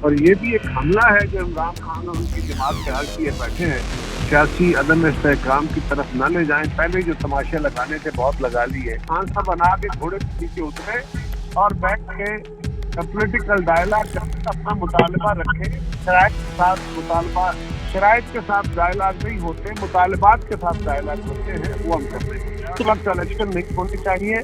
اور یہ بھی ایک حملہ ہے جو عمران خان اور ان کی جماعت تیار کیے بیٹھے ہیں، سیاسی عدم استحکام کی طرف نہ لے جائیں۔ پہلے جو تماشے لگانے تھے بہت لگا لیے، خان صاحب بنا کے گھوڑے کے نیچے اترے اور بیٹھ کے پولیٹیکل ڈائلاگ کریں، اپنا مطالبہ رکھیں، شرائط کے ساتھ ڈائلاگ نہیں ہوتے، مطالبات کے ساتھ ڈائلاگ ہوتے ہیں، وہ ہم کر رہے ہیں۔ اس وقت الیکشن نہیں ہونے چاہیے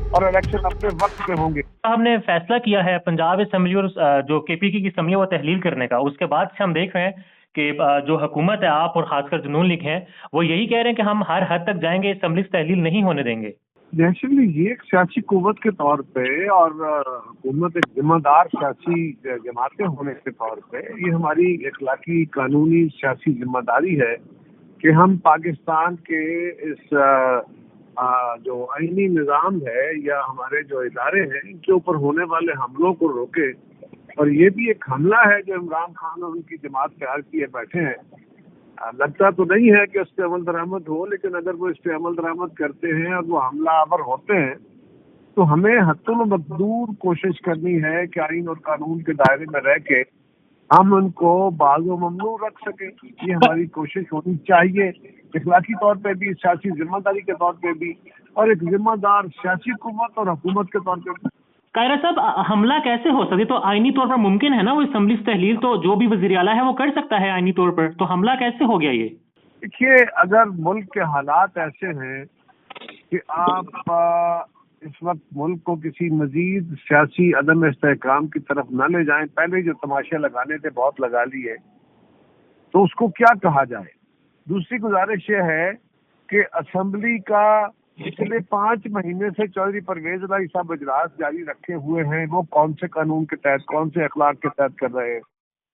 اور الیکشن اپنے وقت پہ ہوں گے۔ ہم نے فیصلہ کیا ہے پنجاب اسمبلی اور جو کے پی کی اسمبلی وہ تحلیل کرنے کا، اس کے بعد سے ہم دیکھ رہے ہیں کہ جو حکومت ہے، آپ اور خاص کر جنون لیگ ہیں، وہ یہی کہہ رہے ہیں کہ ہم ہر حد تک جائیں گے، اسمبلی سے تحلیل نہیں ہونے دیں گے۔ نیچرلی یہ ایک سیاسی قوت کے طور پہ اور حکومت ایک ذمہ دار سیاسی جماعتیں ہونے کے طور پہ یہ ہماری اخلاقی قانونی سیاسی ذمہ داری ہے کہ ہم پاکستان کے اس جو آئینی نظام ہے یا ہمارے جو ادارے ہیں ان کے اوپر ہونے والے حملوں کو روکے۔ اور یہ بھی ایک حملہ ہے جو عمران خان اور ان کی جماعت تیار کیے بیٹھے ہیں۔ لگتا تو نہیں ہے کہ اس پہ عمل درآمد ہو، لیکن اگر وہ اس پہ عمل درآمد کرتے ہیں اور وہ حملہ آور ہوتے ہیں تو ہمیں حتی المقدور کوشش کرنی ہے کہ آئین اور قانون کے دائرے میں رہ کے ہم ان کو باز و ممنوع رکھ سکیں۔ یہ ہماری کوشش ہونی چاہیے، اخلاقی طور پہ بھی، سیاسی ذمہ داری کے طور پہ بھی، اور ایک ذمہ دار سیاسی قوت اور حکومت کے طور پہ بھی۔ قاہرہ صاحب، حملہ کیسے ہو سکے؟ تو آئینی طور پر ممکن ہے نا، وہ اسمبلی سے تحلیل تو جو بھی وزیر اعلیٰ ہے وہ کر سکتا ہے آئینی طور پر، تو حملہ کیسے ہو گیا یہ؟ دیکھیے، اگر ملک کے حالات ایسے ہیں کہ آپ اس وقت ملک کو کسی مزید سیاسی عدم استحکام کی طرف نہ لے جائیں، پہلے جو تماشے لگانے تھے بہت لگا لیے، تو اس کو کیا کہا جائے؟ دوسری گزارش یہ ہے کہ اسمبلی کا پچھلے 5 مہینے سے چودھری پرویز الہی صاحب اجلاس جاری رکھے ہوئے ہیں، وہ کون سے قانون کے تحت، کون سے اخلاق کے تحت کر رہے ہیں؟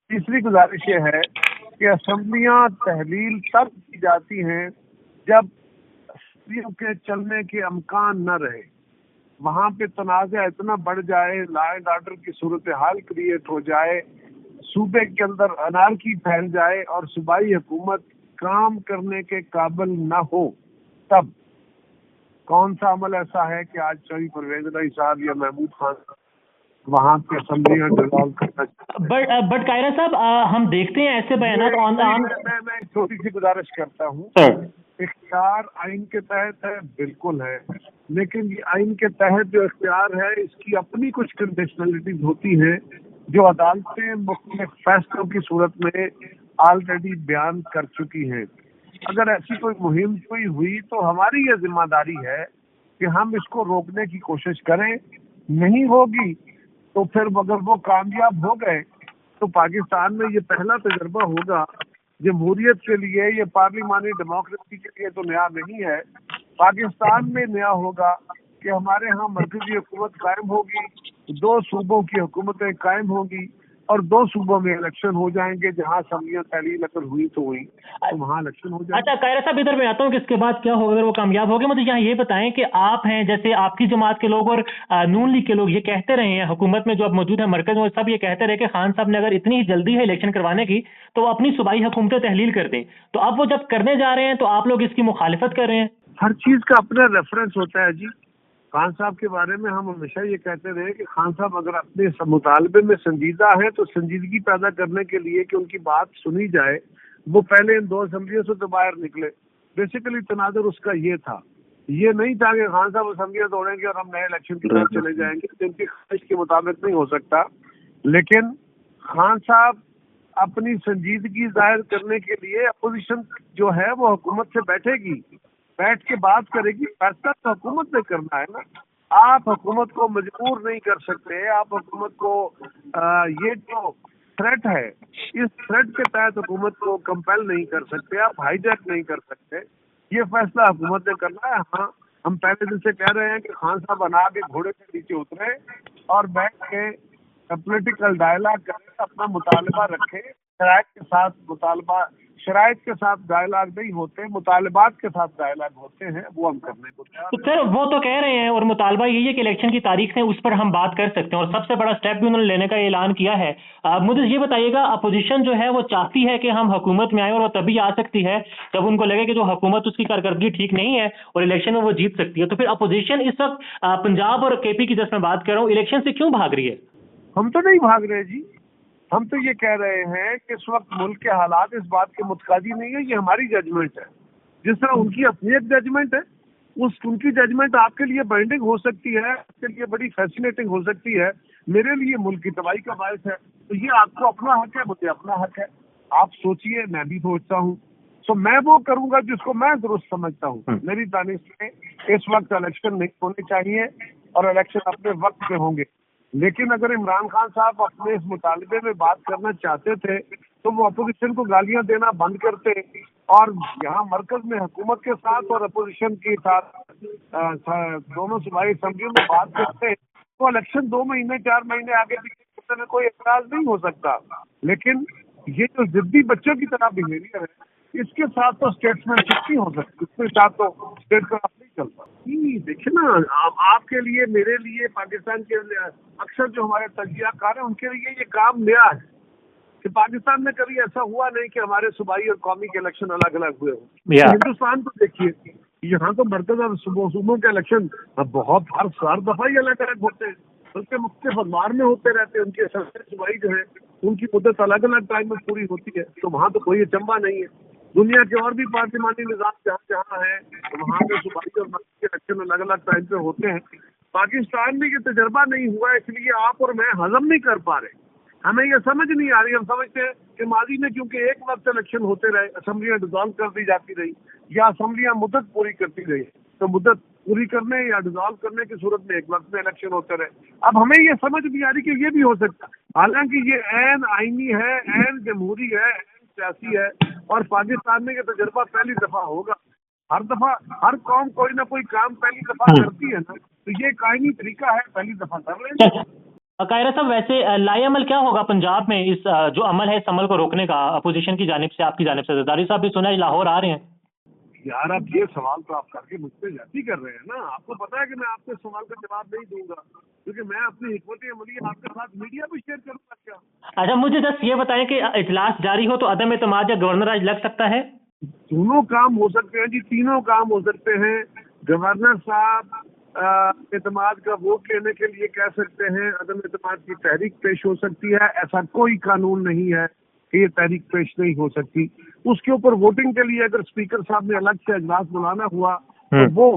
تیسری گزارش یہ ہے کہ اسمبلیاں تحلیل تب کی جاتی ہیں جب اسمبلیوں کے چلنے کے امکان نہ رہے، وہاں پہ تنازع اتنا بڑھ جائے، لا اینڈ آرڈر کی صورتحال کریٹ ہو جائے، صوبے کے اندر انارکی پھیل جائے اور صوبائی حکومت کام کرنے کے قابل نہ ہو، تب کون سا عمل ایسا ہے کہ آج چودھری پرویز الہی صاحب یا محمود خان وہاں کی اسمبلیاں ڈیزالو کرنا چاہتے ہیں؟ بٹ قاہرہ صاحب، ہم دیکھتے ہیں ایسے بیانات میں چھوٹی سی گزارش کرتا ہوں۔ اختیار آئین کے تحت ہے، بالکل ہے، لیکن یہ آئین کے تحت جو اختیار ہے اس کی اپنی کچھ کنڈیشنلٹیز ہوتی ہیں جو عدالتیں مختلف فیصلوں کی صورت میں آلریڈی بیان کر چکی ہیں۔ اگر ایسی کوئی مہم کوئی ہوئی تو ہماری یہ ذمہ داری ہے کہ ہم اس کو روکنے کی کوشش کریں، نہیں ہوگی تو پھر اگر وہ کامیاب ہو گئے تو پاکستان میں یہ پہلا تجربہ ہوگا جمہوریت کے لیے، یہ پارلیمانی ڈیموکریسی کے لیے تو نیا نہیں ہے، پاکستان میں نیا ہوگا کہ ہمارے ہاں مرکزی حکومت قائم ہوگی، 2 صوبوں کی حکومتیں قائم ہوں گی اور 2 صوبوں میں الیکشن ہو جائیں گے، جہاں اسمبلیاں تحلیل اگر ہوئی تو ہوئی تو وہاں الیکشن ہو جائیں گے۔ اچھا قاہرہ صاحب، ادھر میں آتا ہوں کہ اس کے بعد کیا ہوگا اگر وہ کامیاب ہو گئے۔ مجھے یہاں یہ بتائیں کہ آپ ہیں، جیسے آپ کی جماعت کے لوگ اور نون لیگ کے لوگ یہ کہتے رہے ہیں، حکومت میں جو اب موجود ہے مرکز میں، سب یہ کہتے رہے کہ خان صاحب نے اگر اتنی جلدی ہے الیکشن کروانے کی تو وہ اپنی صوبائی حکومتیں تحلیل کر دیں، تو اب وہ جب کرنے جا رہے ہیں تو آپ لوگ اس کی مخالفت کر رہے ہیں۔ ہر چیز کا اپنا ریفرنس ہوتا ہے جی۔ خان صاحب کے بارے میں ہم ہمیشہ یہ کہتے رہے کہ خان صاحب اگر اپنے مطالبے میں سنجیدہ ہیں تو سنجیدگی پیدا کرنے کے لیے کہ ان کی بات سنی جائے، وہ پہلے ان 2 اسمبلیوں سے تو باہر نکلے۔ بیسیکلی تناظر اس کا یہ تھا، یہ نہیں تھا کہ خان صاحب اسمبلیاں توڑیں گے اور ہم نئے الیکشن کی طرف چلے جائیں گے، جن کی خواہش کے مطابق نہیں ہو سکتا۔ لیکن خان صاحب اپنی سنجیدگی ظاہر کرنے کے لیے اپوزیشن جو ہے وہ حکومت سے بیٹھے گی، بیٹھ کے بات کرے گی، فیصلہ تو حکومت نے کرنا ہے نا۔ آپ حکومت کو مجبور نہیں کر سکتے، آپ حکومت کو یہ جو تھریٹ ہے اس تھریٹ کے تحت حکومت کو کمپیل نہیں کر سکتے، آپ ہائی جیک نہیں کر سکتے، یہ فیصلہ حکومت نے کرنا ہے۔ ہاں، ہم پہلے دن سے کہہ رہے ہیں کہ خان صاحب بنا کے گھوڑے کے نیچے اترے اور بیٹھ کے پولیٹیکل ڈائلاگ کریں، اپنا مطالبہ رکھیں، شرائط کے ساتھ ڈائلاگ نہیں ہوتے، مطالبات کے ساتھ ڈائلاگ ہوتے ہیں، وہ ہم کرنے کو تیار ہیں۔ تو سر وہ تو کہہ رہے ہیں اور مطالبہ یہی ہے کہ الیکشن کی تاریخ ہے، اس پر ہم بات کر سکتے ہیں، اور سب سے بڑا سٹیپ بھی انہوں نے لینے کا اعلان کیا ہے۔ مجھے یہ بتائیے گا، اپوزیشن جو ہے وہ چاہتی ہے کہ ہم حکومت میں آئیں، اور وہ تبھی آ سکتی ہے جب ان کو لگے کہ جو حکومت اس کی کارکردگی ٹھیک نہیں ہے اور الیکشن میں وہ جیت سکتی ہے۔ تو پھر اپوزیشن اس وقت پنجاب اور کے پی کی جس میں بات کر رہا ہوں، الیکشن سے کیوں بھاگ رہی ہے؟ ہم تو نہیں بھاگ رہے جی، ہم تو یہ کہہ رہے ہیں کہ اس وقت ملک کے حالات اس بات کے متقاضی نہیں ہے، یہ ہماری ججمنٹ ہے. جس طرح ان کی اپنی ایک ججمنٹ ہے، ان کی ججمنٹ آپ کے لیے بائنڈنگ ہو سکتی ہے، آپ کے لیے بڑی فیسینیٹنگ ہو سکتی ہے، میرے لیے ملک کی تباہی کا باعث ہے. تو یہ آپ کو اپنا حق ہے، مجھے اپنا حق ہے. آپ سوچئے، میں بھی سوچتا ہوں. میں وہ کروں گا جس کو میں درست سمجھتا ہوں. میری دانش میں اس وقت الیکشن نہیں ہونے چاہیے اور الیکشن اپنے وقت پہ ہوں گے. لیکن اگر عمران خان صاحب اپنے اس مطالبے میں بات کرنا چاہتے تھے تو وہ اپوزیشن کو گالیاں دینا بند کرتے اور یہاں مرکز میں حکومت کے ساتھ اور اپوزیشن کے ساتھ دونوں صوبائی اسمبلیوں میں بات کرتے تو الیکشن 2 مہینے 4 مہینے آگے پیچھے کرنے میں کوئی اعتراض نہیں ہو سکتا. لیکن یہ جو ضدی بچوں کی طرح بہیویئر ہے، اس کے ساتھ تو اسٹیٹسمین شپ نہیں ہو سکتی، اس کے ساتھ تو اسٹیٹ کا نہیں چلتا. دیکھیں نا، آپ کے لیے، میرے لیے، پاکستان کے لیے، اکثر جو ہمارے تجزیہ کار ہیں ان کے لیے یہ کام نیا ہے کہ پاکستان میں کبھی ایسا ہوا نہیں کہ ہمارے صوبائی اور قومی کے الیکشن الگ الگ ہوئے ہوں. ہندوستان کو دیکھیے، یہاں تو مرکز اور صوبوں کے الیکشن بہت ہر دفعہ ہی الگ الگ ہوتے ہیں، بلکہ مختلف ادوار میں ہوتے رہتے ہیں. ان کے صوبائی جو ہے ان کی مدت الگ الگ ٹائم میں پوری ہوتی ہے، تو وہاں تو کوئی اچنبھا نہیں ہے. دنیا کے اور بھی پارلیمانی نظام جہاں جہاں ہے وہاں پہ صوبائی اور مرکز کے الیکشن الگ الگ ٹائم پہ ہوتے ہیں. پاکستان میں یہ تجربہ نہیں ہوا، اس لیے آپ اور میں ہضم نہیں کر پا رہے. ہمیں یہ سمجھ نہیں آ رہی. ہم سمجھتے ہیں کہ ماضی میں کیونکہ ایک وقت الیکشن ہوتے رہے، اسمبلیاں ڈیزالو کر دی جاتی رہی یا اسمبلیاں مدت پوری کرتی رہی، تو مدت پوری کرنے یا ڈیزالو کرنے کی صورت میں ایک وقت میں الیکشن ہوتے رہے. اب ہمیں یہ سمجھ نہیں آ رہی کہ یہ بھی ہو سکتا، حالانکہ یہ عین آئینی ہے، عین جمہوری ہے، عین سیاسی ہے، اور پاکستان میں یہ تجربہ پہلی دفعہ ہوگا. ہر دفعہ ہر قوم کوئی نہ کوئی کام پہلی دفعہ کرتی ہے نا، تو یہ ایک آئینی طریقہ ہے، پہلی دفعہ کر لیں. قاہرہ صاحب، ویسے لائی عمل کیا ہوگا پنجاب میں اس جو عمل ہے اس عمل کو روکنے کا اپوزیشن کی جانب سے، آپ کی جانب سے؟ زرداری صاحب بھی سنا ہے لاہور آ رہے ہیں. یار اب یہ سوال تو آپ کر کے مجھ پہ جاتی کر رہے ہیں نا. آپ کو پتا ہے کہ میں آپ کے سوال کا جواب نہیں دوں گا کیونکہ میں اپنی حکمت عملی آپ کے ساتھ میڈیا پہ شیئر کروں گا. کیا اچھا، مجھے بس یہ بتائیں کہ اجلاس جاری ہو تو عدم اعتماد یا گورنر آج لگ سکتا ہے؟ دونوں کام ہو سکتے ہیں جی، تینوں کام ہو سکتے ہیں. گورنر صاحب اعتماد کا ووٹ لینے کے لیے کہہ سکتے ہیں، عدم اعتماد کی تحریک پیش ہو سکتی ہے. ایسا کوئی قانون نہیں ہے کہ یہ تحریک پیش نہیں ہو سکتی. اس کے اوپر ووٹنگ کے لیے اگر اسپیکر صاحب نے الگ سے اجلاس بلانا ہوا تو وہ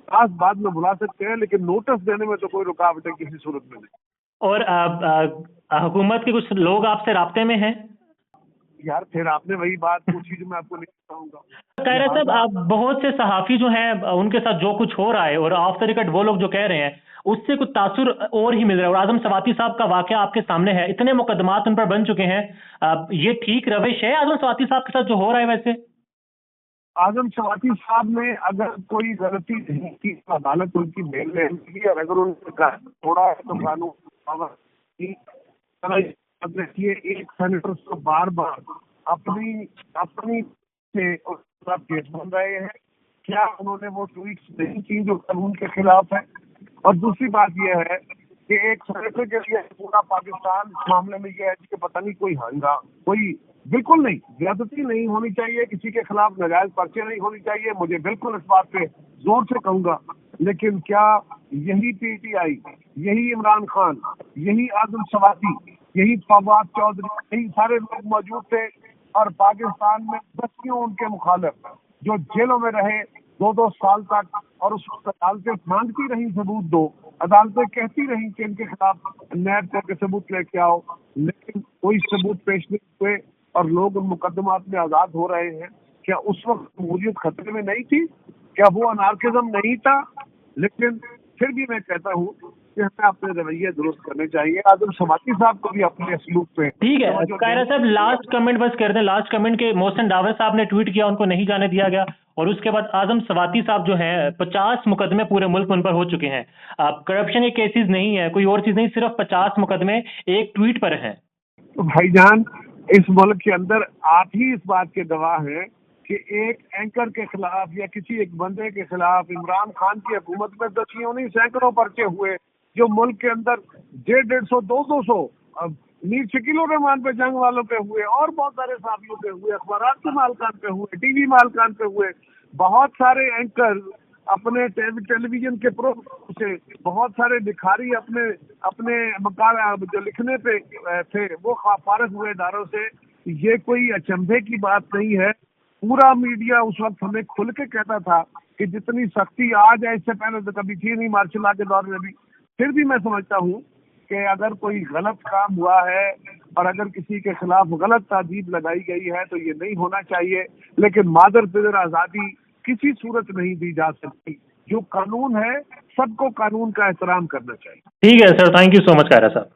خاص بعد میں بلا سکتے ہیں، لیکن نوٹس دینے میں تو کوئی رکاوٹ ہے کسی صورت میں نہیں. اور حکومت کے کچھ لوگ آپ سے رابطے میں ہیں؟ یار پھر آپ نے وہی بات پوچھی جو میں آپ کو نہیں بتاؤں گا. قاہرہ صاحب، بہت سے صحافی جو ہیں ان کے ساتھ جو کچھ ہو رہا ہے اور آف دا ریکارڈ وہ لوگ جو کہہ رہے ہیں اس سے کچھ تاثر اور ہی مل رہا ہے. اور اعظم سواتی صاحب کا واقعہ آپ کے سامنے ہے، اتنے مقدمات ان پر بن چکے ہیں. یہ ٹھیک روش ہے اعظم سواتی صاحب کے ساتھ جو ہو رہا ہے؟ ویسے اعظم سواتی صاحب نے اگر کوئی غلطی نہیں کی تو عدالت ان کی بیل لے گی، اور اگر ان کا تھوڑا ہے تو قانون ایک سینیٹر کو بار بار اپنی کیس بن رہے ہیں. کیا انہوں نے وہ ٹویٹس نہیں کی جو قانون کے خلاف ہے؟ اور دوسری بات یہ ہے کہ ایک سینیٹر کے لیے پورا پاکستان اس معاملے میں یہ ہے کہ پتہ نہیں کوئی بالکل نہیں، زیادتی نہیں ہونی چاہیے، کسی کے خلاف ناجائز پرچے نہیں ہونی چاہیے. مجھے بالکل اس بات پہ زور سے کہوں گا. لیکن کیا یہی پی ٹی آئی، یہی عمران خان، یہی اعظم سواتی، یہی فواد چودھری، یہی سارے لوگ موجود تھے اور پاکستان میں دسیوں ان کے مخالف جو جیلوں میں رہے 2 سال تک، اور اس وقت عدالتیں مانگتی رہیں ثبوت دو، عدالتیں کہتی رہیں کہ ان کے خلاف نیب کر کے ثبوت لے کے آؤ، لیکن کوئی ثبوت پیش نہیں ہوئے اور لوگ ان مقدمات میں آزاد ہو رہے ہیں. کیا اس وقت جمہوریت خطرے میں نہیں تھی؟ کیا وہ انارکزم نہیں تھا؟ لیکن پھر بھی میں کہتا ہوں کہ ہمیں اپنے رویے درست کرنے چاہیے. اعظم سواتی صاحب کو بھی اپنے اسلوب پہ ٹھیک ہے. قاہرہ صاحب، لاسٹ کمنٹ بس کر دیں. لاسٹ کمنٹ کے محسن ڈاور صاحب نے ٹویٹ کیا، ان کو نہیں جانے دیا گیا، اور اس کے بعد اعظم سواتی صاحب جو ہیں 50 مقدمے پورے ملک ان پر ہو چکے ہیں. کرپشن کے کیسز نہیں ہے، کوئی اور چیز نہیں، صرف 50 مقدمے ایک ٹویٹ پر ہیں. تو بھائی جان، اس ملک کے اندر آپ ہی اس بات کے گواہ ہیں کہ ایک اینکر کے خلاف یا کسی ایک بندے کے خلاف عمران خان کی حکومت میں دسیوں نہیں سینکڑوں پرچے ہوئے جو ملک کے اندر 150 200 میر شکیل الرحمان پہ، جنگ والوں پہ ہوئے، اور بہت سارے صحافیوں پہ ہوئے، اخبارات کے مالکان پہ ہوئے، ٹی وی مالکان پہ ہوئے. بہت سارے اینکر اپنے ٹیلی ویژن کے پروگرام سے بہت سارے لکھاری اپنے مقام جو لکھنے پہ تھے وہ فارغ ہوئے اداروں سے. یہ کوئی اچنبھے کی بات نہیں ہے. پورا میڈیا اس وقت ہمیں کھل کے کہتا تھا کہ جتنی سختی آج ہے اس سے پہلے تو کبھی تھی نہیں مارشل لا کے دور میں بھی. پھر بھی میں سمجھتا ہوں کہ اگر کوئی غلط کام ہوا ہے اور اگر کسی کے خلاف غلط تادیب لگائی گئی ہے تو یہ نہیں ہونا چاہیے. لیکن مادر پدر آزادی کسی صورت نہیں دی جا سکتی. جو قانون ہے سب کو قانون کا احترام کرنا چاہیے. ٹھیک ہے سر, تھینک یو سو مچ خیرا صاحب.